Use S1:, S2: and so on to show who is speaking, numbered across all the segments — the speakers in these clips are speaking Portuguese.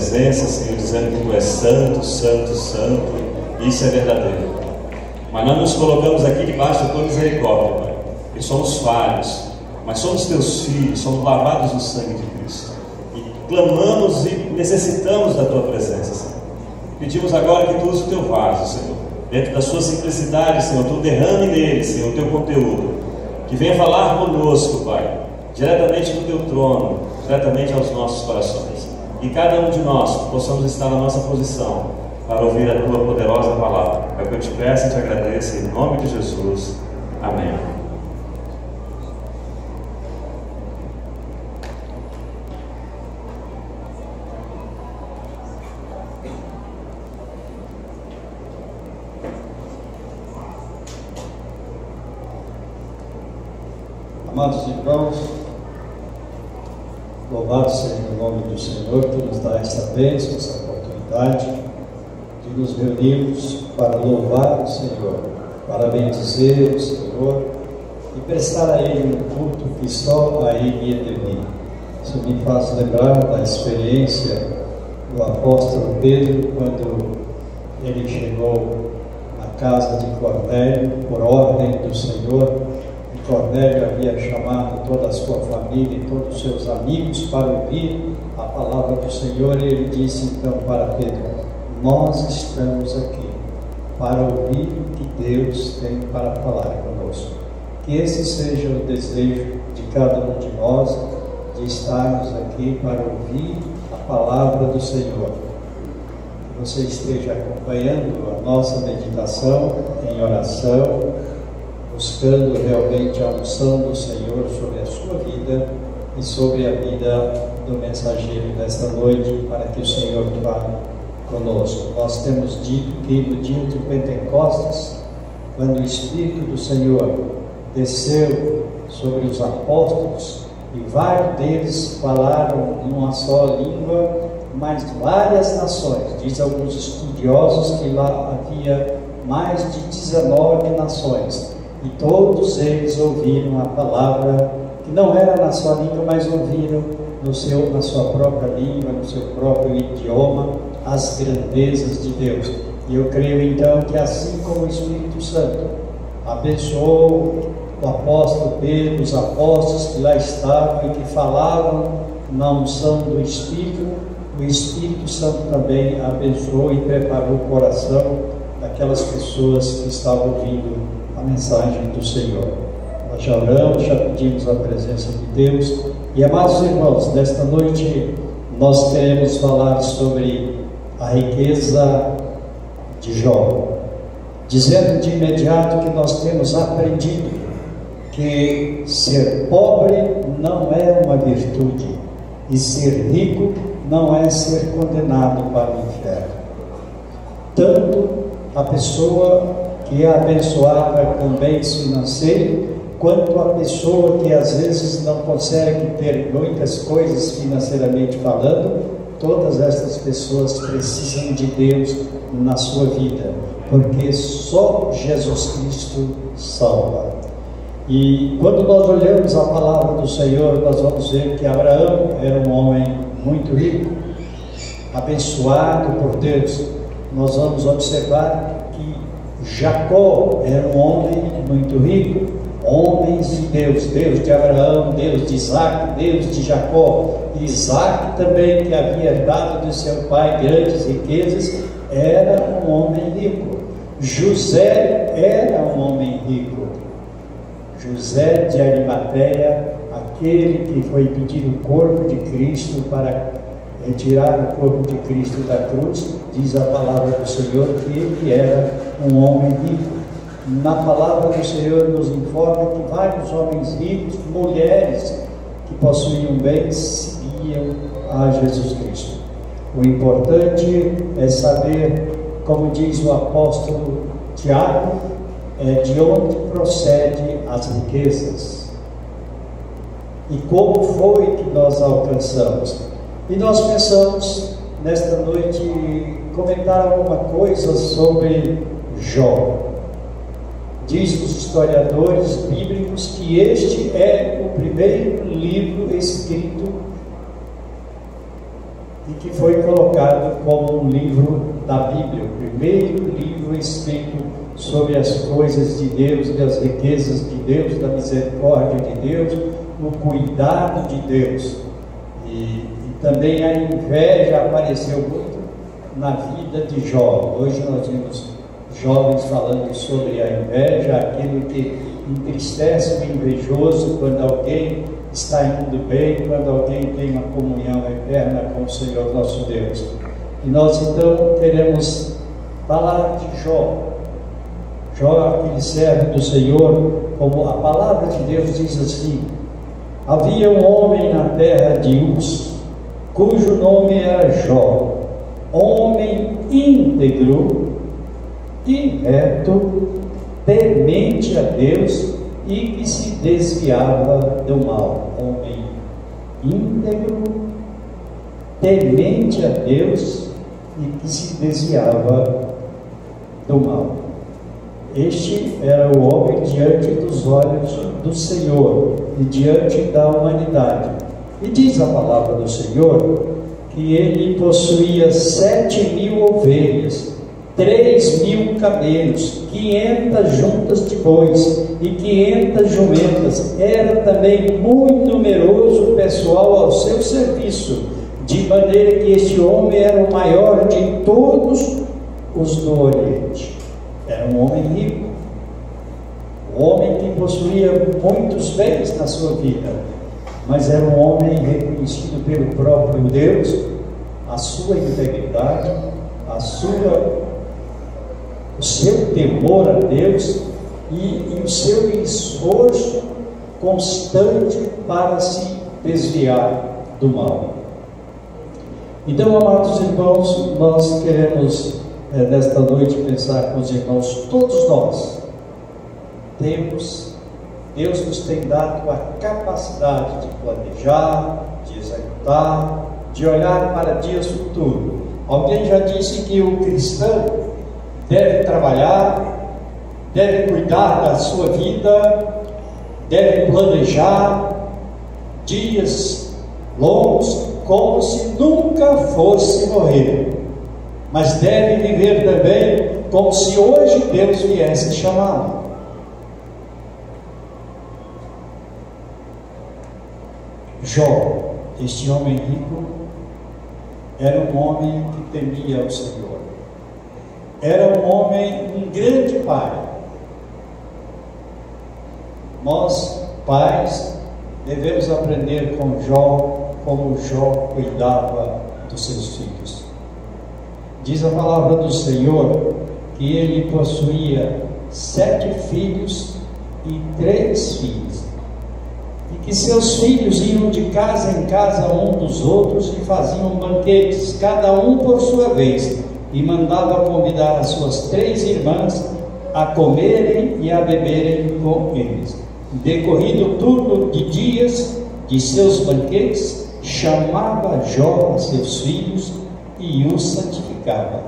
S1: presença, Senhor, dizendo que Tu és santo, santo, santo, e isso é verdadeiro. Mas nós nos colocamos aqui debaixo da Tua misericórdia, Pai, que somos falhos, mas somos Teus filhos, somos lavados no sangue de Cristo, e clamamos e necessitamos da Tua presença, Senhor. Pedimos agora que Tu uses o Teu vaso, Senhor, dentro da Sua simplicidade, Senhor, Tu derrame nele, Senhor, o Teu conteúdo, que venha falar conosco, Pai, diretamente do Teu trono, diretamente aos nossos corações, e cada um de nós possamos estar na nossa posição para ouvir a Tua poderosa palavra. É o que eu te peço e te agradeço, em nome de Jesus. Amém.
S2: Amados irmãos, louvado seja o nome do Senhor que nos dá esta bênção, essa oportunidade de nos reunirmos para louvar o Senhor, para bendizer o Senhor e prestar a Ele um culto que só a Ele é devido. Isso me faz lembrar da experiência do apóstolo Pedro quando ele chegou na casa de Cornélio por ordem do Senhor. Cornélio havia chamado toda a sua família e todos os seus amigos para ouvir a palavra do Senhor, e ele disse então para Pedro: nós estamos aqui para ouvir o que Deus tem para falar conosco. Que esse seja o desejo de cada um de nós, de estarmos aqui para ouvir a palavra do Senhor. Que você esteja acompanhando a nossa meditação em oração, buscando realmente a unção do Senhor sobre a sua vida e sobre a vida do mensageiro desta noite, para que o Senhor fale conosco. Nós temos dito que no dia de Pentecostes, quando o Espírito do Senhor desceu sobre os apóstolos, e vários deles falaram numa só língua, mas várias nações. Diz alguns estudiosos que lá havia mais de 19 nações. E todos eles ouviram a palavra, que não era na sua língua, mas ouviram na sua própria língua, no seu próprio idioma, as grandezas de Deus. E eu creio então que assim como o Espírito Santo abençoou o apóstolo Pedro, os apóstolos que lá estavam e que falavam na unção do Espírito, o Espírito Santo também abençoou e preparou o coração daquelas pessoas que estavam ouvindo a mensagem do Senhor. Nós já oramos, já pedimos a presença de Deus. E amados irmãos, nesta noite nós queremos falar sobre a riqueza de Jó, dizendo de imediato que nós temos aprendido que ser pobre não é uma virtude e ser rico não é ser condenado para o inferno. Tanto a pessoa que é abençoada com bens financeiros, quanto a pessoa que às vezes não consegue ter muitas coisas financeiramente falando, todas estas pessoas precisam de Deus na sua vida, porque só Jesus Cristo salva. E quando nós olhamos a palavra do Senhor, nós vamos ver que Abraão era um homem muito rico, abençoado por Deus. Nós vamos observar Jacó era um homem muito rico, homens de Deus, Deus de Abraão, Deus de Isaac, Deus de Jacó. Isaac também, que havia herdado de seu pai grandes riquezas, era um homem rico. José era um homem rico. José de Arimateia, aquele que foi pedir o corpo de Cristo para retirar o corpo de Cristo da cruz, diz a palavra do Senhor que ele era um homem rico. Na palavra do Senhor nos informa que vários homens ricos, mulheres que possuíam bens, seguiam a Jesus Cristo. O importante é saber, como diz o apóstolo Tiago, de onde procede as riquezas e como foi que nós alcançamos. E nós pensamos nesta noite comentar alguma coisa sobre Jó. Diz os historiadores bíblicos que este é o primeiro livro escrito e que foi colocado como um livro da Bíblia, o primeiro livro escrito sobre as coisas de Deus, das riquezas de Deus, da misericórdia de Deus, o cuidado de Deus. E também a inveja apareceu muito na vida de Jó. Hoje nós vimos jovens falando sobre a inveja, aquilo que entristece o invejoso quando alguém está indo bem, quando alguém tem uma comunhão eterna com o Senhor nosso Deus. E nós então queremos falar de Jó. Jó, aquele servo do Senhor, como a palavra de Deus diz assim: havia um homem na terra de Uz, cujo nome era Jó, homem íntegro e reto, temente a Deus e que se desviava do mal. Homem íntegro, temente a Deus e que se desviava do mal. Este era o homem diante dos olhos do Senhor e diante da humanidade. E diz a palavra do Senhor que ele possuía 7.000 ovelhas, 3.000 camelos, 500 juntas de bois e 500 jumentas. Era também muito numeroso o pessoal ao seu serviço, de maneira que este homem era o maior de todos os do Oriente. Era um homem rico, um homem que possuía muitos bens na sua vida, mas era um homem reconhecido pelo próprio Deus, a sua integridade, o seu temor a Deus e o seu esforço constante para se desviar do mal. Então, amados irmãos, nós queremos nesta noite pensar com os irmãos, todos nós Deus nos tem dado a capacidade de planejar, de executar, de olhar para dias futuros. Alguém já disse que o cristão deve trabalhar, deve cuidar da sua vida, deve planejar dias longos como se nunca fosse morrer, mas deve viver também como se hoje Deus viesse chamá-lo. Jó, este homem rico, era um homem que temia o Senhor. Era um homem, um grande pai. Nós, pais, devemos aprender com Jó, como Jó cuidava dos seus filhos. Diz a palavra do Senhor que ele possuía 7 filhos e 3 filhas, e que seus filhos iam de casa em casa um dos outros e faziam banquetes, cada um por sua vez, e mandava convidar as suas 3 irmãs a comerem e a beberem com eles. Decorrido o turno de dias de seus banquetes, chamava Jó a seus filhos e os santificava.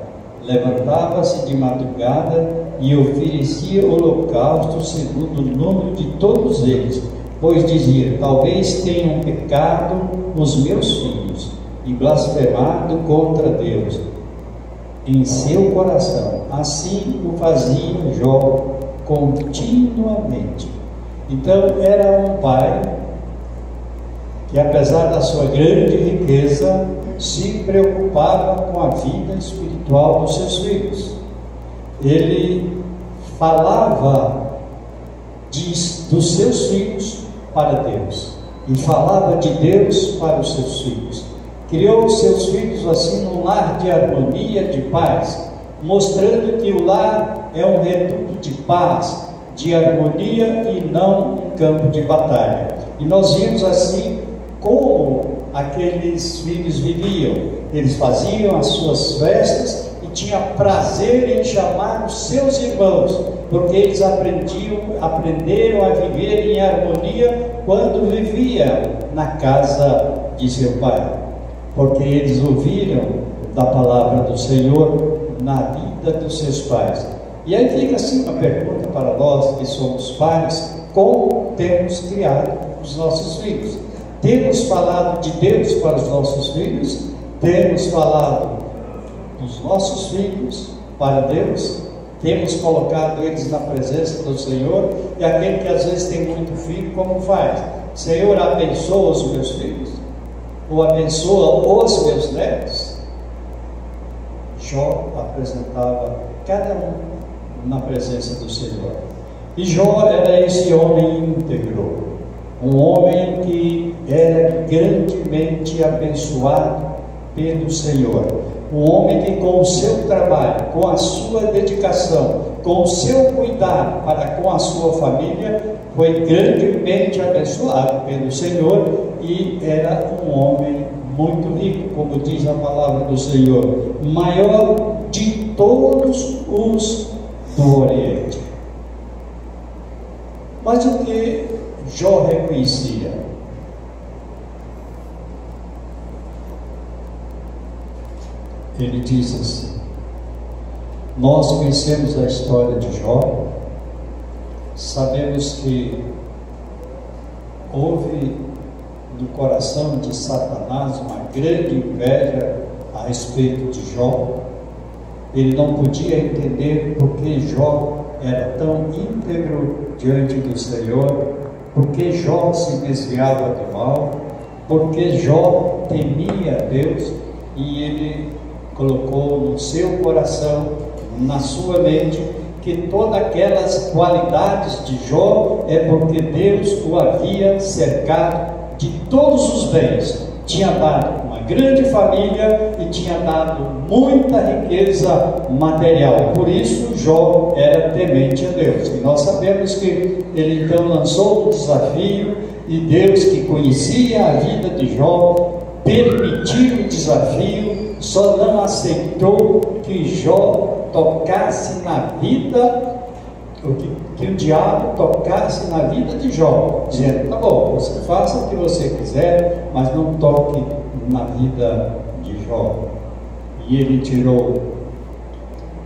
S2: Levantava-se de madrugada e oferecia holocausto segundo o número de todos eles, pois dizia: talvez tenham pecado os meus filhos e blasfemado contra Deus em seu coração. Assim o fazia Jó continuamente. Então era um pai que, apesar da sua grande riqueza, se preocupava com a vida espiritual dos seus filhos. Ele falava dos seus filhos para Deus e falava de Deus para os seus filhos. Criou os seus filhos assim num lar de harmonia, de paz, mostrando que o lar é um reduto de paz, de harmonia e não um campo de batalha. E nós vimos assim como aqueles filhos viviam. Eles faziam as suas festas e tinham prazer em chamar os seus irmãos, porque eles aprenderam a viver em harmonia quando viviam na casa de seu pai, porque eles ouviram da palavra do Senhor na vida dos seus pais. E aí fica assim uma pergunta para nós que somos pais: como temos criado os nossos filhos? Temos falado de Deus para os nossos filhos? temos falado dos nossos filhos para Deus, temos colocado eles na presença do Senhor, e aquele que às vezes tem muito filho, como faz? Senhor, abençoa os meus filhos, ou abençoa os meus netos. Jó apresentava cada um na presença do Senhor. E Jó era esse homem íntegro, um homem que era grandemente abençoado pelo Senhor, um homem que com o seu trabalho, com a sua dedicação, com o seu cuidado para com a sua família, foi grandemente abençoado pelo Senhor, e era um homem muito rico, como diz a palavra do Senhor, maior de todos os do Oriente. Mas o que Jó reconhecia? Ele diz assim: nós conhecemos a história de Jó, sabemos que houve no coração de Satanás uma grande inveja a respeito de Jó. Ele não podia entender por que Jó era tão íntegro diante do Senhor, por que Jó se desviava do mal, por que Jó temia a Deus, e ele colocou no seu coração, na sua mente, que todas aquelas qualidades de Jó é porque Deus o havia cercado de todos os bens, tinha dado uma grande família e tinha dado muita riqueza material. Por isso Jó era temente a Deus, e nós sabemos que ele então lançou um desafio, e Deus, que conhecia a vida de Jó, permitiu o desafio, só não aceitou que Jó tocasse na vida, que o diabo tocasse na vida de Jó, dizendo: tá bom, você faça o que você quiser, mas não toque na vida de Jó. E ele tirou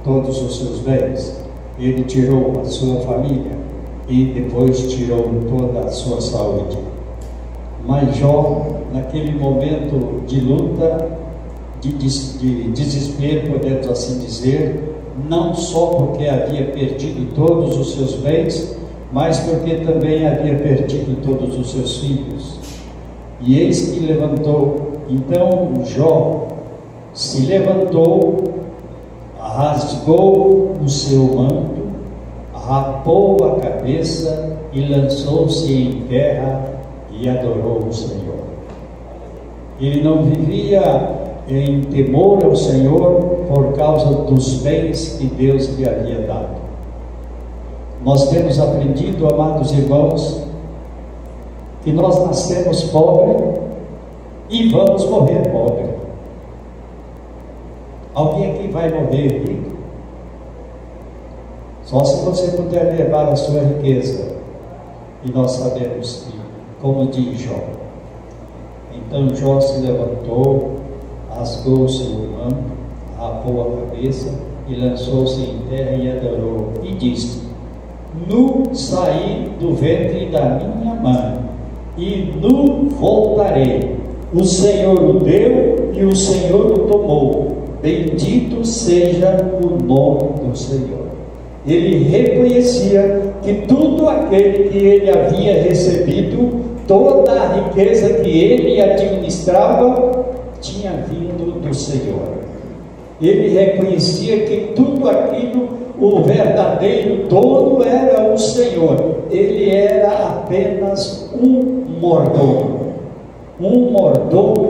S2: todos os seus bens, ele tirou a sua família, e depois tirou toda a sua saúde. Mas Jó, naquele momento de luta, de desespero, podemos assim dizer, não só porque havia perdido todos os seus bens, mas porque também havia perdido todos os seus filhos. E eis que levantou, então Jó se levantou, rasgou o seu manto, rapou a cabeça e lançou-se em terra e adorou o Senhor. Ele não vivia em temor ao Senhor por causa dos bens que Deus lhe havia dado. Nós temos aprendido, amados irmãos, que nós nascemos pobres e vamos morrer pobres. Alguém aqui vai morrer rico? Só se você puder levar a sua riqueza. E nós sabemos que, como diz Jó. Então Jó se levantou, rasgou o seu manto, rapou a cabeça e lançou-se em terra e adorou, e disse: nu saí do ventre da minha mãe, e nu voltarei. O Senhor o deu e o Senhor o tomou. Bendito seja o nome do Senhor. Ele reconhecia que tudo aquele que ele havia recebido, toda a riqueza que ele administrava, tinha vindo do Senhor. Ele reconhecia que tudo aquilo, o verdadeiro dono era o Senhor. Ele era apenas um mordomo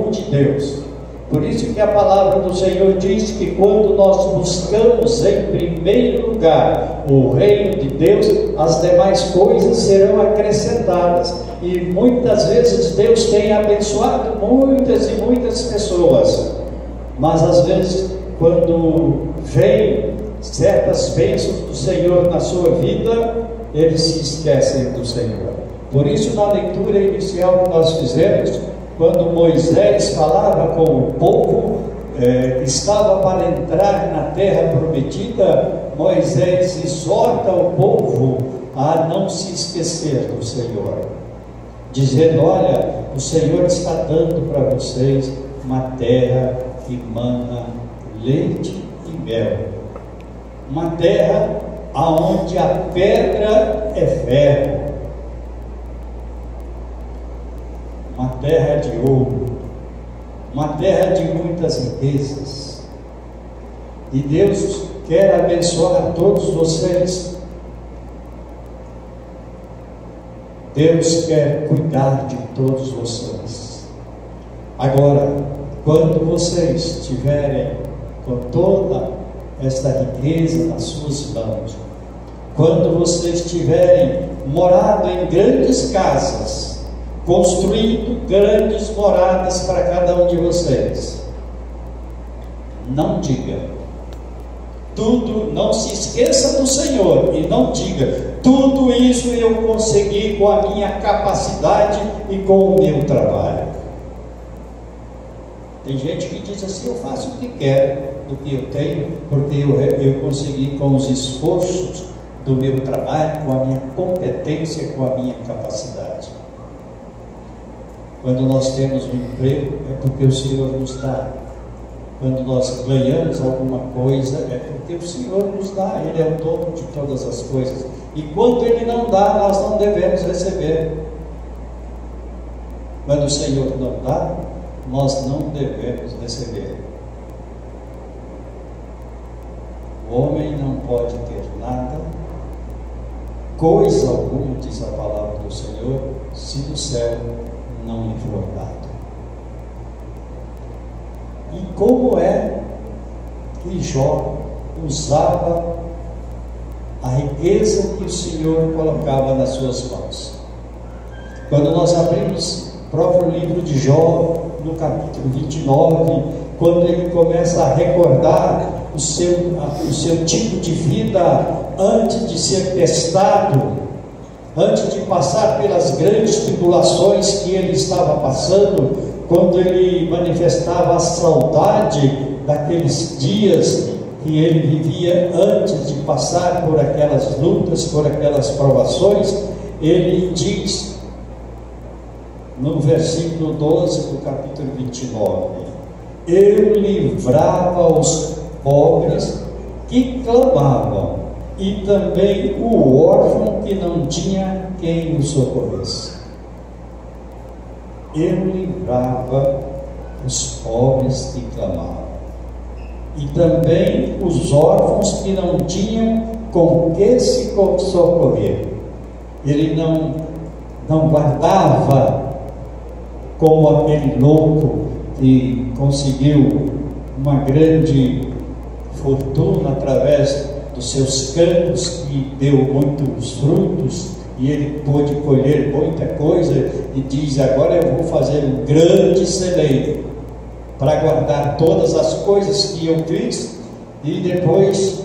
S2: de Deus. Por isso que a palavra do Senhor diz que quando nós buscamos em primeiro lugar o reino de Deus, as demais coisas serão acrescentadas. E muitas vezes Deus tem abençoado muitas e muitas pessoas, mas às vezes quando vem certas bênçãos do Senhor na sua vida, eles se esquecem do Senhor. Por isso, na leitura inicial que nós fizemos, quando Moisés falava com o povo, estava para entrar na terra prometida, Moisés exorta o povo a não se esquecer do Senhor, dizendo: olha, o Senhor está dando para vocês uma terra que mana leite e mel, uma terra aonde a pedra é ferro, uma terra de ouro, uma terra de muitas riquezas. E Deus quer abençoar todos vocês. Deus quer cuidar de todos vocês. Agora, quando vocês estiverem com toda esta riqueza nas suas mãos, quando vocês tiverem morado em grandes casas, construindo grandes moradas para cada um de vocês, não diga tudo, não se esqueça do Senhor e não diga tudo isso eu consegui com a minha capacidade e com o meu trabalho. Tem gente que diz assim: eu faço o que quero do que eu tenho, porque eu consegui com os esforços do meu trabalho, com a minha competência, com a minha capacidade. Quando nós temos um emprego, é porque o Senhor nos dá. Quando nós ganhamos alguma coisa, é porque o Senhor nos dá. Ele é o dono de todas as coisas. E quando Ele não dá, nós não devemos receber. Quando o Senhor não dá, nós não devemos receber. O homem não pode ter nada, coisa alguma, diz a palavra do Senhor, se do céu não lhe for dado. E como é que Jó usava a riqueza que o Senhor colocava nas suas mãos? Quando nós abrimos o próprio livro de Jó, no capítulo 29, quando ele começa a recordar o seu tipo de vida antes de ser testado, antes de passar pelas grandes tribulações que ele estava passando, quando ele manifestava a saudade daqueles dias que ele vivia antes de passar por aquelas lutas, por aquelas provações, ele diz no versículo 12 do capítulo 29: eu livrava os pobres que clamavam, e também o órfão que não tinha quem o socorresse. Eu livrava os pobres que clamavam, e também os órfãos que não tinham com que se socorrer. Ele não guardava como aquele louco que conseguiu uma grande fortuna através dos seus campos, que deu muitos frutos, e ele pôde colher muita coisa, e diz: agora eu vou fazer um grande celeiro para guardar todas as coisas que eu fiz, e depois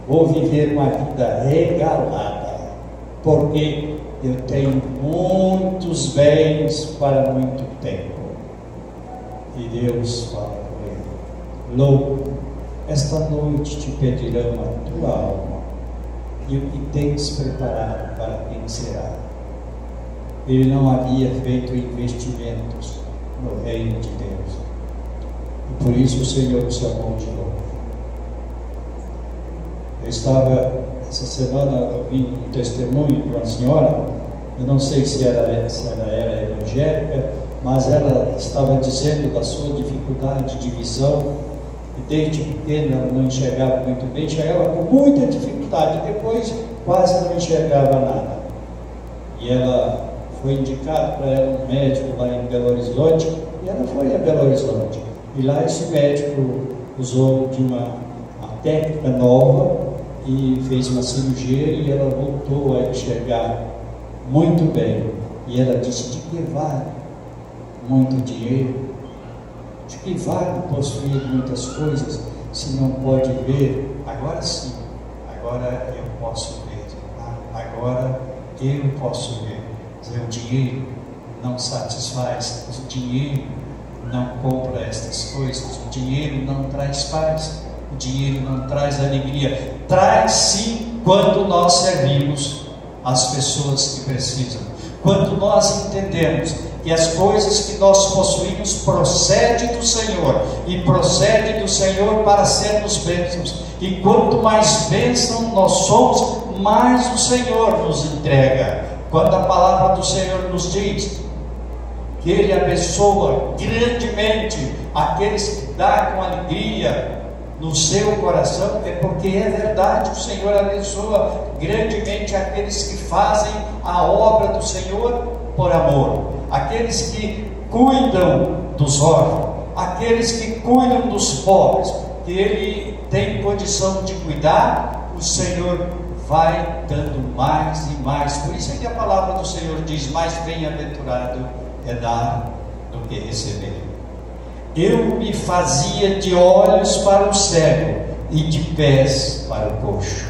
S2: vou viver uma vida regalada, porque eu tenho muitos bens para muito tempo. E Deus fala com ele: louco, esta noite te pedirão a tua alma, e o que tens preparado para quem será? Ele não havia feito investimentos no reino de Deus, e por isso o Senhor o chamou de novo. Eu estava essa semana ouvindo um testemunho de uma senhora, eu não sei se ela era evangélica, mas ela estava dizendo da sua dificuldade de visão, e desde pequena ela não enxergava muito bem, enxergava com muita dificuldade, depois quase não enxergava nada. E ela foi indicado para ela um médico lá em Belo Horizonte, e ela foi a Belo Horizonte, e lá esse médico usou de uma técnica nova e fez uma cirurgia, e ela voltou a enxergar muito bem. E ela disse: de que vale muito dinheiro? De que vale possuir muitas coisas se não pode ver? Agora sim, agora eu posso ver, agora eu posso ver. O dinheiro não satisfaz, o dinheiro não compra estas coisas, o dinheiro não traz paz, o dinheiro não traz alegria. Traz sim quando nós servimos as pessoas que precisam,
S3: quando nós entendemos que as coisas que nós possuímos procedem do Senhor, e procede do Senhor para sermos bênçãos, e quanto mais bênção nós somos, mais o Senhor nos entrega. Quando a palavra do Senhor nos diz que Ele abençoa grandemente aqueles que dão com alegria no seu coração, é porque é verdade, o Senhor abençoa grandemente aqueles que fazem a obra do Senhor por amor, aqueles que cuidam dos órfãos, aqueles que cuidam dos pobres, que Ele tem condição de cuidar, o Senhor vai dando mais e mais. Por isso é que a palavra do Senhor diz: mais bem-aventurado é dar do que receber. Eu me fazia de olhos para o cego e de pés para o coxo.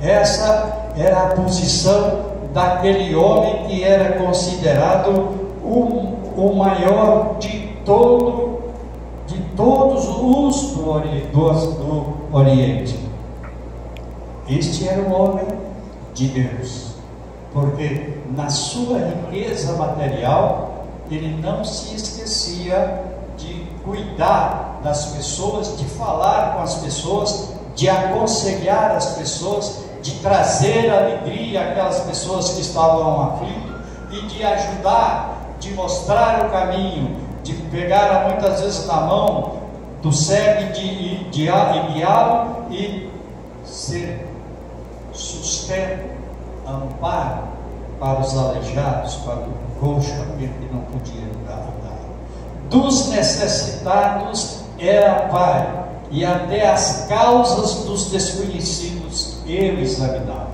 S3: Essa era a posição daquele homem que era considerado o maior de todos os do Oriente. Este era o homem de Deus, porque na sua riqueza material ele não se esquecia de cuidar das pessoas, de falar com as pessoas, de aconselhar as pessoas, de trazer alegria àquelas pessoas que estavam aflitas, e de ajudar, de mostrar o caminho, de pegar muitas vezes na mão do cego e guiá-lo, e ser sustento, amparo para os aleijados, para o coxo, aquele que não podia andar. Dos necessitados era pai, e até as causas dos desconhecidos eu examinava.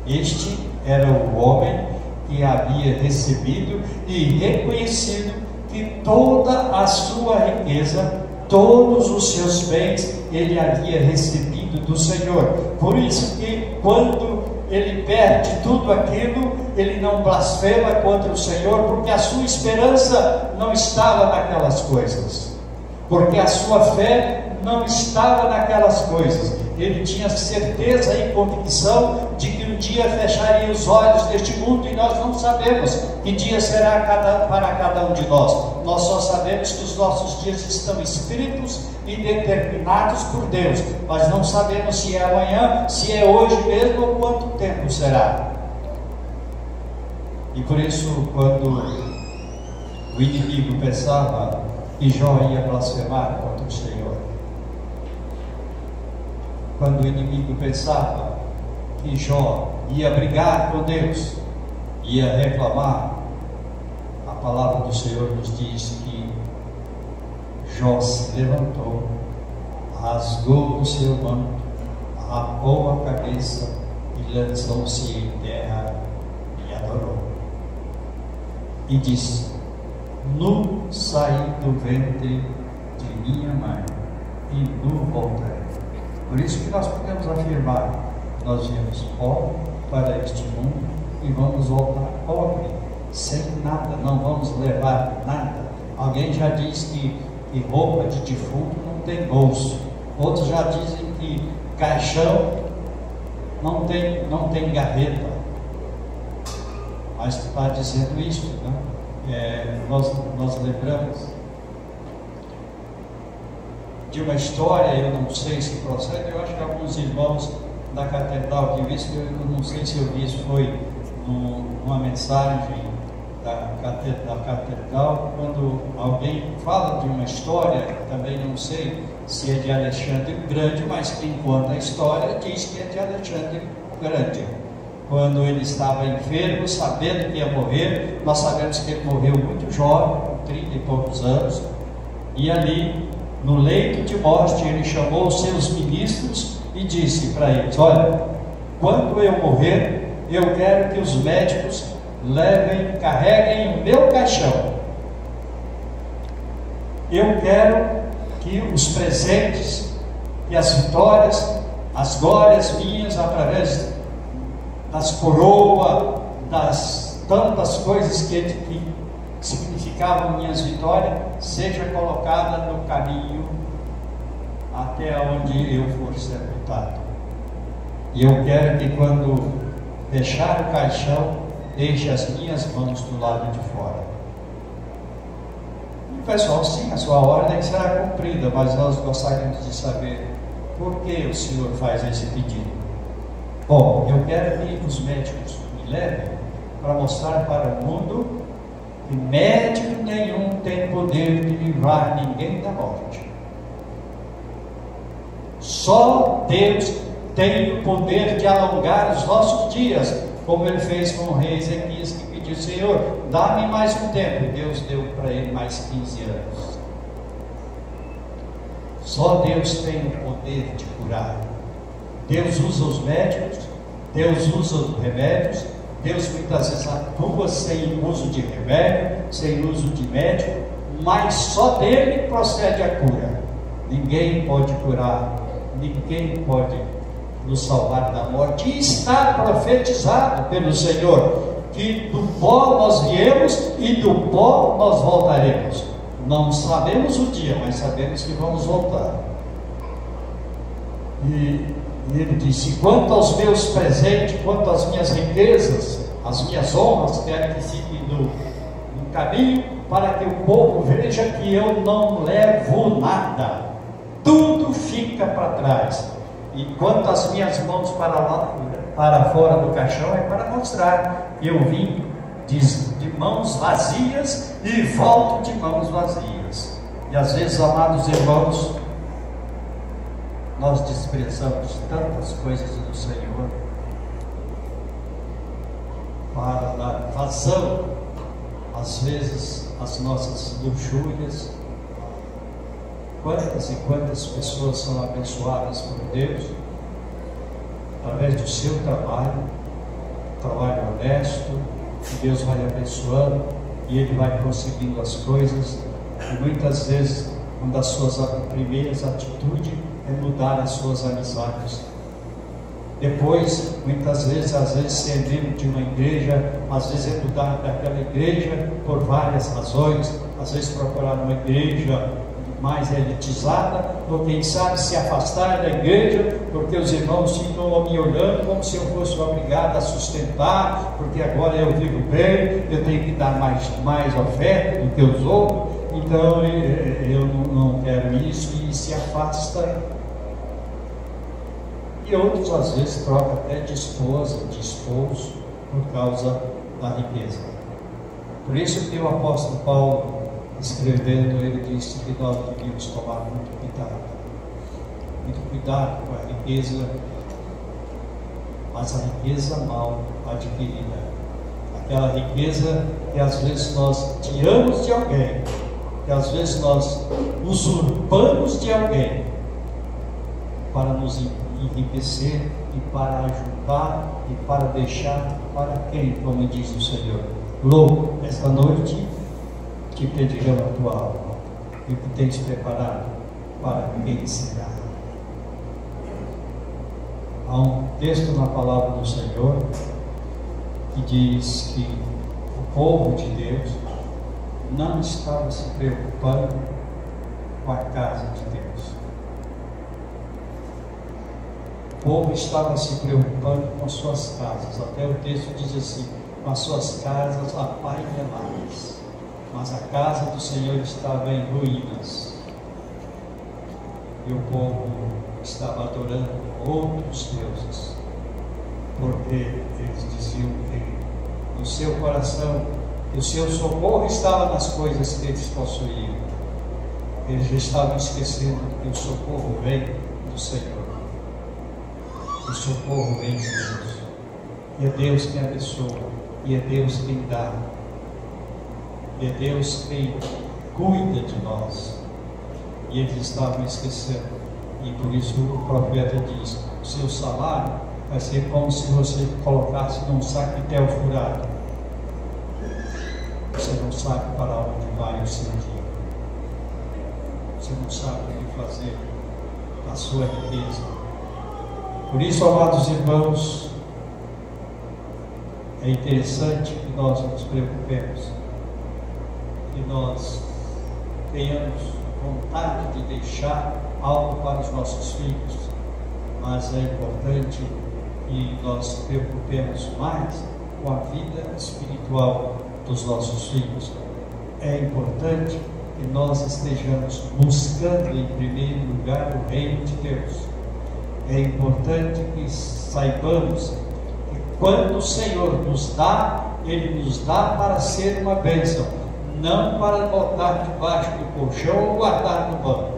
S3: Este era o homem que havia recebido e reconhecido que toda a sua riqueza, todos os seus bens, ele havia recebido do Senhor. Por isso que quando ele perde tudo aquilo, ele não blasfema contra o Senhor, porque a sua esperança não estava naquelas coisas, porque a sua fé não estava naquelas coisas. Ele tinha certeza e convicção de que um dia fecharia os olhos deste mundo, e nós não sabemos que dia será para cada um de nós. Nós só sabemos que os nossos dias estão escritos e determinados por Deus, mas não sabemos se é amanhã, se é hoje mesmo, ou quanto tempo será. E por isso, quando o inimigo pensava que Jó ia blasfemar contra o Senhor, quando o inimigo pensava que Jó ia brigar com Deus, ia reclamar, a palavra do Senhor nos diz que Jó se levantou, rasgou o seu manto, rapou a cabeça e lançou-se em terra e adorou. E disse: nu saí do ventre de minha mãe, e nu voltarei. Por isso que nós podemos afirmar: nós viemos pobre para este mundo e vamos voltar pobre, sem nada, não vamos levar nada. Alguém já diz que roupa de defunto não tem bolso, outros já dizem que caixão não tem gaveta. Mas está dizendo isso, né? Nós lembramos de uma história, eu não sei se procede, eu acho que alguns irmãos da catedral que viram isso, eu não sei se eu vi isso, foi numa mensagem da catedral, quando alguém fala de uma história, também não sei se é de Alexandre o Grande, mas quem conta a história diz que é de Alexandre o Grande. Quando ele estava enfermo, sabendo que ia morrer, nós sabemos que ele morreu muito jovem, com 30 e poucos anos, e ali, no leito de morte, ele chamou os seus ministros e disse para eles: olha, quando eu morrer, eu quero que os médicos carreguem o meu caixão. Eu quero que os presentes e as vitórias, as glórias minhas, através das coroas, das tantas coisas que significavam minhas vitórias, seja colocada no caminho até onde eu for sepultado. E eu quero que quando fechar o caixão, deixe as minhas mãos do lado de fora. E o pessoal, sim, a sua ordem será cumprida, mas nós gostaríamos de saber por que o Senhor faz esse pedido. Bom, eu quero que os médicos me levem para mostrar para o mundo que médico nenhum tem poder de livrar ninguém da morte. Só Deus tem o poder de alongar os nossos dias, como ele fez com o rei Ezequias, que pediu: Senhor, dá-me mais um tempo. E Deus deu para ele mais 15 anos. Só Deus tem o poder de curar. Deus usa os médicos, Deus usa os remédios, Deus muitas vezes atua sem uso de remédio, sem uso de médico, mas só dele procede a cura. Ninguém pode curar, ninguém pode nos salvar da morte. E está profetizado pelo Senhor que do pó nós viemos e do pó nós voltaremos. Não sabemos o dia, mas sabemos que vamos voltar. E ele disse: quanto aos meus presentes, quanto às minhas riquezas, as minhas honras, quero que fiquem no caminho, para que o povo veja que eu não levo nada, tudo fica para trás. E quanto às minhas mãos para fora do caixão, é para mostrar que eu vim de mãos vazias e volto de mãos vazias. E às vezes, amados irmãos, nós desprezamos tantas coisas do Senhor para dar vazão, às vezes, às nossas luxúrias. Quantas e quantas pessoas são abençoadas por Deus através do seu trabalho honesto, que Deus vai abençoando e ele vai conseguindo as coisas. E muitas vezes, uma das suas primeiras atitudes é mudar as suas amizades. Depois, muitas vezes, às vezes ser membro de uma igreja, às vezes é mudar daquela igreja por várias razões, às vezes procurar uma igreja mais elitizada, ou quem sabe se afastar da igreja, porque os irmãos ficam me olhando como se eu fosse obrigado a sustentar, porque agora eu vivo bem, eu tenho que dar mais oferta do que os outros, então eu não quero isso, e se afasta. E outros às vezes trocam até de esposa, de esposo, por causa da riqueza. Por isso que o apóstolo Paulo, escrevendo, ele disse que nós devíamos tomar muito cuidado com a riqueza, mas a riqueza mal adquirida, aquela riqueza que às vezes nós tiramos de alguém, que às vezes nós usurpamos de alguém para nos enriquecer e para ajudar e para deixar para quem, como diz o Senhor. Louco, esta noite te pedirão a tua alma, e o que tens preparado, para quem será. Há um texto na palavra do Senhor que diz que o povo de Deus não estava se preocupando com a casa de Deus. O povo estava se preocupando com suas casas. Até o texto diz assim: com as suas casas apaineladas. Mas a casa do Senhor estava em ruínas, e o povo estava adorando outros deuses, porque eles diziam que no seu coração, que o seu socorro estava nas coisas que eles possuíam. Eles já estavam esquecendo que o socorro vem do Senhor, o socorro vem de Deus, e é Deus quem abençoa, e é Deus quem dá, e é Deus quem cuida de nós. E eles estavam esquecendo, e por isso o profeta diz: o seu salário vai ser como se você colocasse num saquetel furado. Você não sabe para onde vai o seu dia, você não sabe o que fazer com a sua riqueza. Por isso, amados irmãos, é interessante que nós nos preocupemos, que nós tenhamos vontade de deixar algo para os nossos filhos, mas é importante que nós nos preocupemos mais com a vida espiritual dos nossos filhos. É importante que nós estejamos buscando em primeiro lugar o reino de Deus. É importante que saibamos que quando o Senhor nos dá, Ele nos dá para ser uma bênção, não para botar debaixo do colchão ou guardar no banco,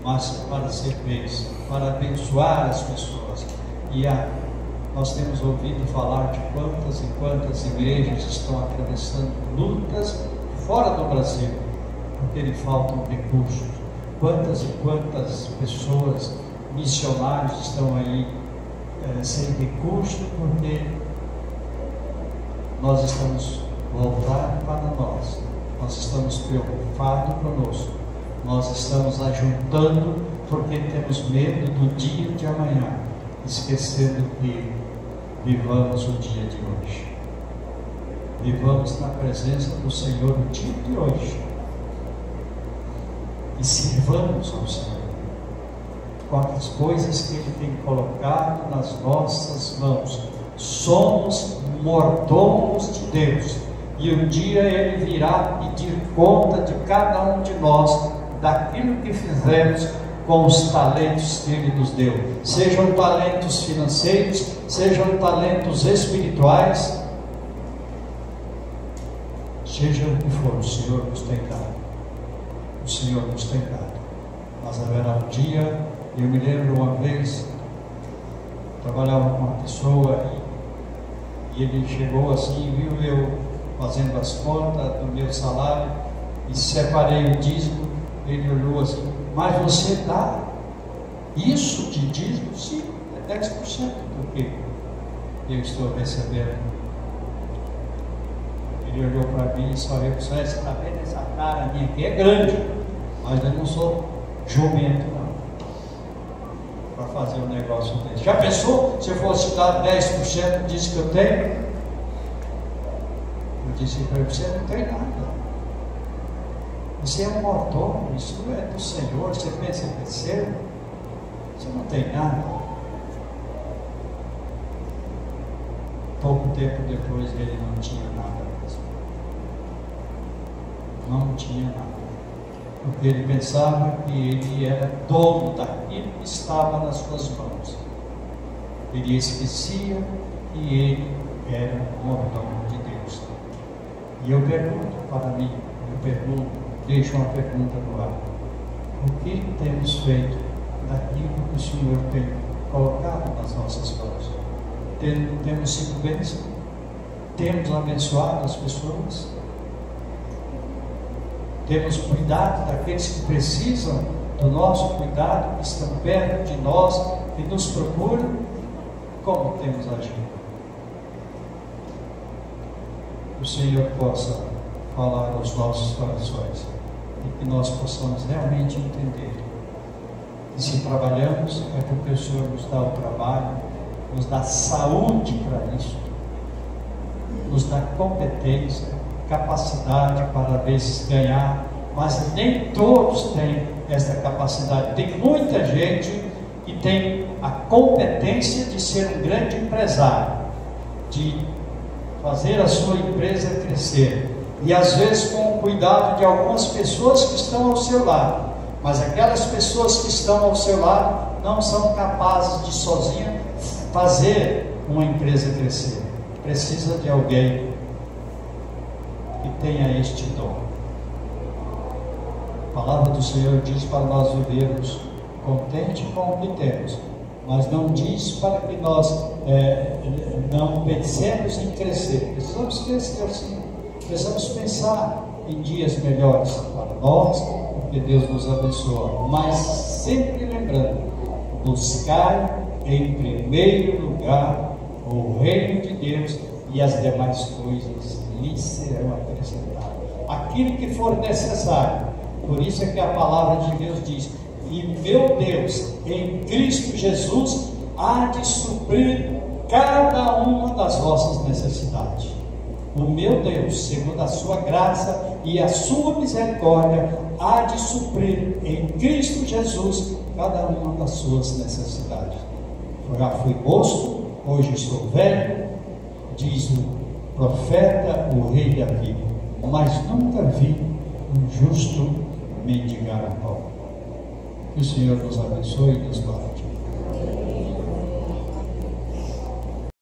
S3: mas para ser bênção, para abençoar as pessoas. E nós temos ouvido falar de quantas e quantas igrejas estão atravessando lutas fora do Brasil, porque lhe faltam recursos. Quantas e quantas pessoas, missionários, estão aí sem recursos, porque nós estamos voltados para nós estamos preocupados conosco, nós estamos ajuntando porque temos medo do dia de amanhã, esquecendo que vivamos o dia de hoje, vivamos na presença do Senhor o dia de hoje e sirvamos ao Senhor com as coisas que Ele tem colocado nas nossas mãos. Somos mordomos de Deus, e um dia Ele virá pedir conta de cada um de nós daquilo que fizemos com os talentos que Ele nos deu, sejam talentos financeiros, sejam talentos espirituais, seja o que for, o Senhor nos tem dado. O Senhor nos tem dado. Mas haverá um dia, eu me lembro uma vez, trabalhava com uma pessoa e ele chegou assim, viu eu fazendo as contas do meu salário e separei o dízimo. Ele olhou assim: mas você dá isso de dízimo? Sim, é 10% do que eu estou recebendo. Ele olhou para mim e só eu disse: você está vendo essa cara minha aqui? É grande, mas eu não sou jumento não, para fazer um negócio desse. Já pensou se eu fosse dar 10% disso que eu tenho? Eu disse para ele: você não tem nada, você é um mordomo, isso é do Senhor, você pensa em crescer, você não tem nada. Pouco tempo depois ele não tinha nada mesmo, não tinha nada, porque ele pensava que ele era dono daquilo que estava nas suas mãos. Ele esquecia que ele era mordomo de Deus. E eu pergunto para mim, deixo uma pergunta no ar: o que temos feito daquilo que o Senhor tem colocado nas nossas mãos? Temos sido bênção? Temos abençoado as pessoas? Temos cuidado daqueles que precisam do nosso cuidado, que estão perto de nós, que nos procuram? Como temos agido? O Senhor possa falar aos nossos corações e que nós possamos realmente entender que se trabalhamos é porque o Senhor nos dá o trabalho, nos dá saúde para isso, nos dá competência, capacidade para às vezes ganhar, mas nem todos têm essa capacidade. Tem muita gente que tem a competência de ser um grande empresário, de fazer a sua empresa crescer, e às vezes com o cuidado de algumas pessoas que estão ao seu lado, mas aquelas pessoas que estão ao seu lado não são capazes de sozinha fazer uma empresa crescer. Precisa de alguém que tenha este dom. A palavra do Senhor diz para nós vivermos contente com o que temos, mas não diz para que nós não pensemos em crescer. Precisamos crescer sim, precisamos pensar em dias melhores para nós, porque Deus nos abençoa, mas sempre lembrando: buscar em primeiro lugar o reino de Deus, e as demais coisas lhe serão acrescentadas, aquilo que for necessário. Por isso é que a palavra de Deus diz: e meu Deus em Cristo Jesus há de suprir cada uma das vossas necessidades. O meu Deus, segundo a sua graça e a sua misericórdia, há de suprir em Cristo Jesus cada uma das suas necessidades. Já fui moço, hoje estou velho, diz o profeta, o rei Davi, mas nunca vi um justo mendigar a pão. Que o Senhor nos abençoe e nos guarde.